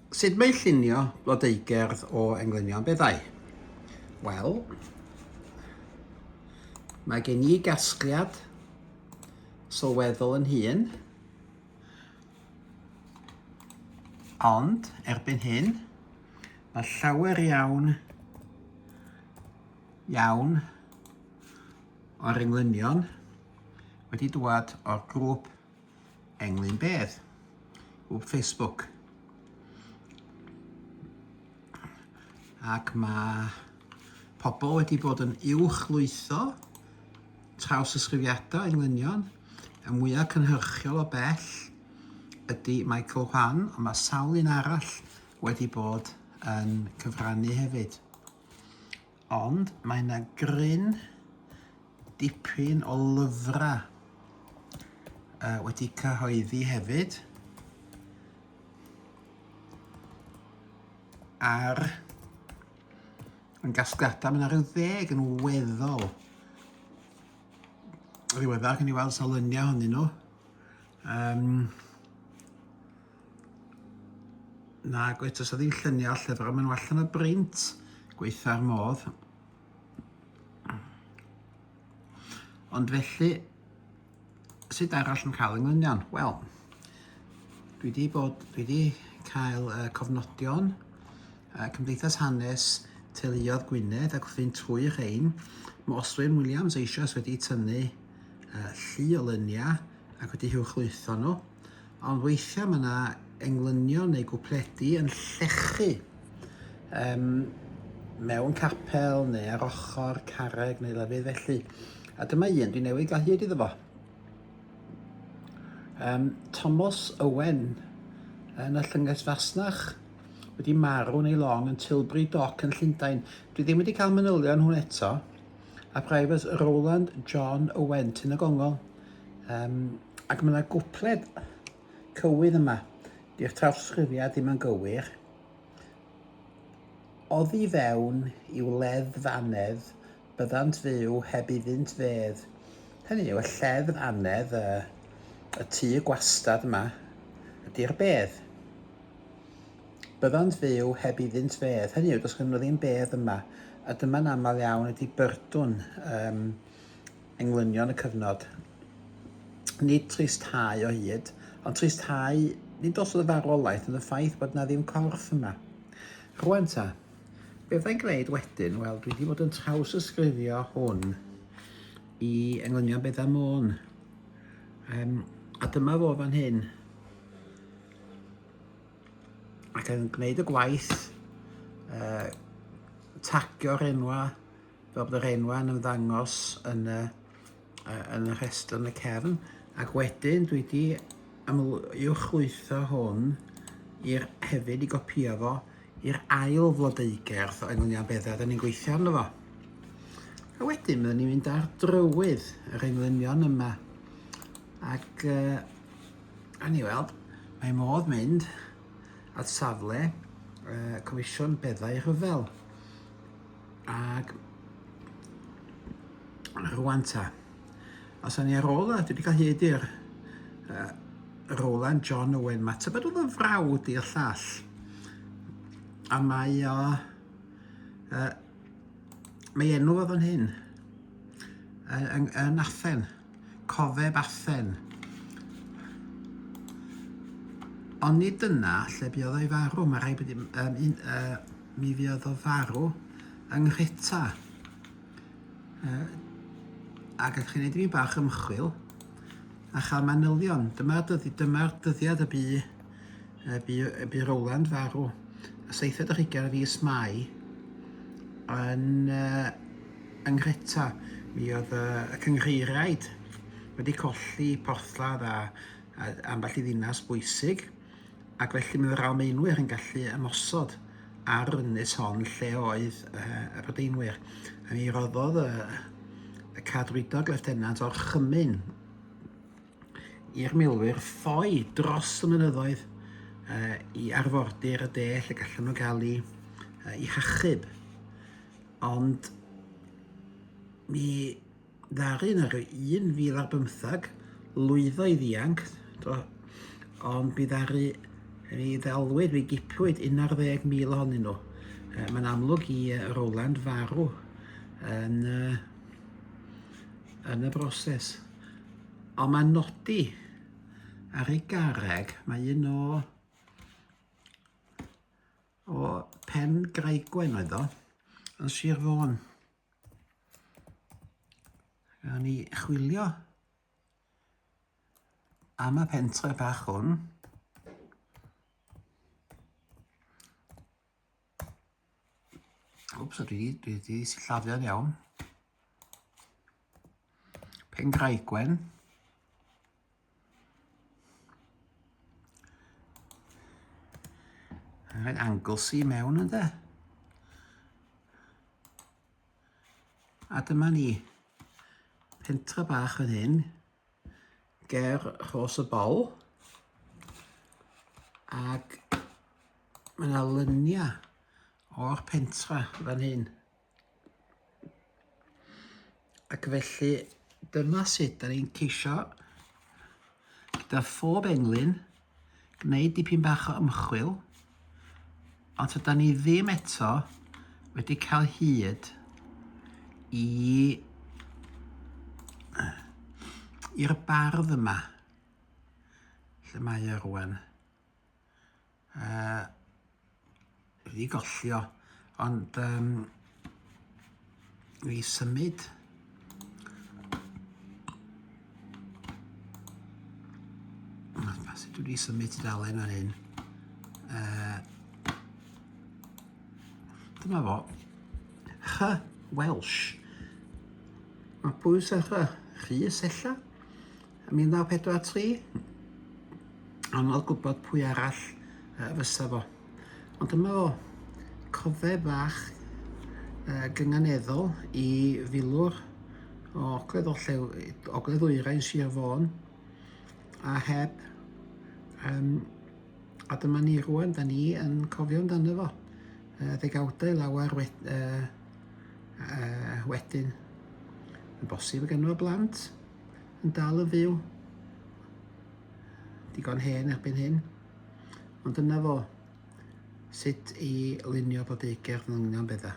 Sut mae llunio blodeugerdd o englynion beddau? Wel, mae gen i gasgliad sylweddol yn hun, ond erbyn hyn, mae llawer iawn o'r englynion wedi dŵad o'r grŵp Englyn Bedd, grŵp Facebook. Ac mae pobl wedi bod yn uwchlwytho trawsysgrifiadau englynion. Y mwyaf cynhyrchiol o bell ydy Michael Hwan, ond mae sawl un arall wedi bod yn cyfrannu hefyd. Ond mae yna gryn dipyn o lyfrau wedi cyhoeddi hefyd ar yn gasgliadau. Mae yna rhyw 10 yn weddol ddiweddar gen i weld sawl luniau ohonyn nhw. Na, gweithio ddim lluniau o llyfr, maen nhw allan o brint gweithio'r modd. Ond felly, sut arall yn cael englynion? Wel, dwi wedi cael cofnodion Cymdeithas Hanes Teuluoedd Gwynedd ac wrthi'n trwy rhain. Mae Oswin Williams eisoes wedi tynnu llu o luniau ac wedi uwchlwytho nhw. Ond weithiau mae yna englynion neu gwpledi yn llechu mewn capel neu ar ochr carreg neu lefydd felly. A dyma un dwi'n newydd gael hyd iddo fo. Thomas Owen yn y Llynges Fasnach wedi marw neu long yn Tilbury Dock yn Llundain. Dwi ddim wedi cael manylion hwn eto. A brifed Roland John Owen yn y gongol. Ac mae yna gwpled cywydd yma. Di'r trawsgrifiad ddim yn gywir. Oddi fewn i'w leddf anedd, byddant fyw heb iddynt fedd. Hynny yw, y lleddf anedd, y tŷ gwastad yma, ydy'r bedd. Byddant fyw heb iddynt fedd. Hynny yw, does gen nhw ddim bedd yma. A dyma'n aml iawn ydy byrdwn englynion y cyfnod. Nid tristhau o hyd, ond tristhau nid os oedd y farwolaeth yn y ffaith bod na ddim corff yma. Rwan ta, be fyddai'n gwneud wedyn? Wel, dwi wedi bod yn trawsysgrifio hwn i englynion Beddau Môn. A dyma fo fan hyn. Ac yn gwneud y gwaith tagio'r enwa fel bod yr enwa yn ymddangos yn y rhestr yn y cefn. Ac wedyn dwi wedi uwchlwytho hwn hefyd i gopio fo i'r ail flodeugerdd o englynion Beddau da ni'n gweithio arno fo. A wedyn byddwn ni'n mynd ar drywydd yr englynion yma. Ac a ni weld, mae modd mynd at safle Comisiwn Beddau Rhyfel. Ac rwan ta, os o'n i ar ôl dwi wedi cael hyd i'r Roland John Owen ma. Tybed oedd yn frawd i'r llall. A mae enw o fan hyn yn Affen, Cofeb Affen. Ond nid dyna lle buodd o'i farw. Mae rhaid bod mi fuodd o farw yng Nghreta. Ac allwch chi wneud i mi bach ymchwil a chael manylion. Dyma'r dyddiad y bu Roland farw. Y 7 ar 20 fis Mai yn Nghreta. Mi oedd y cynghreiriaid wedi colli porthladd a ambell i ddinas bwysig, ac felly mae yr Almaenwyr yn gallu ymosod ar ynys hon lle oedd y Brydeinwyr. A mi roddodd y cadfridog leftenant o'r chymyn i'r milwyr ffoi dros y mynyddoedd i arfordir y de lle gallen nhw gael i hachub. Ond mi ddaru'n ar 1,015 lwyddo i ddianc, ond mi ddaru Mi ddelwyd, fi gipwyd 11,000 ohonyn nhw. Mae'n amlwg i Rowland farw yn y broses. Ond mae'n nodi ar ei garreg, mae un o pen Graigwen oedd o, yn Sir Fôn. Gawn ni chwilio am y pentre bach hwn. Wps, dwi wedi sillafia'n iawn. Pen Graigwen. Rhaid Anglesey mewn ynddo. A dyma ni. Pentre bach yn hyn. Ger Rhos y Bol. Ac mae yna lyniau o'r pentra fan hyn. Ac felly dyma sut da ni'n ceisio gyda phob englyn gwneud dipyn bach o ymchwil, ond da ni ddim eto wedi cael hyd i'r bardd yma lle mae e rwan. Wedi gollio, ond i symud sut wedi symud tudalen fan hyn. Dyma fo. Welsh. Mae pwys ar Rhys ella. 1943. Anodd gwybod pwy arall fysa fo. Ond dyma fo. Cofeb bach gynganeddol i filwr o Ogledd Wyrain Sir Fôn. A heb. A dyma ni rwan, da ni yn cofio amdano fo. Ddegawdau lawer wedyn. Yn bosib gan nhw blant yn dal yn fyw. Digon hen erbyn hyn. Ond dyna fo, sut i lunio bodeigerdd yn union bethau.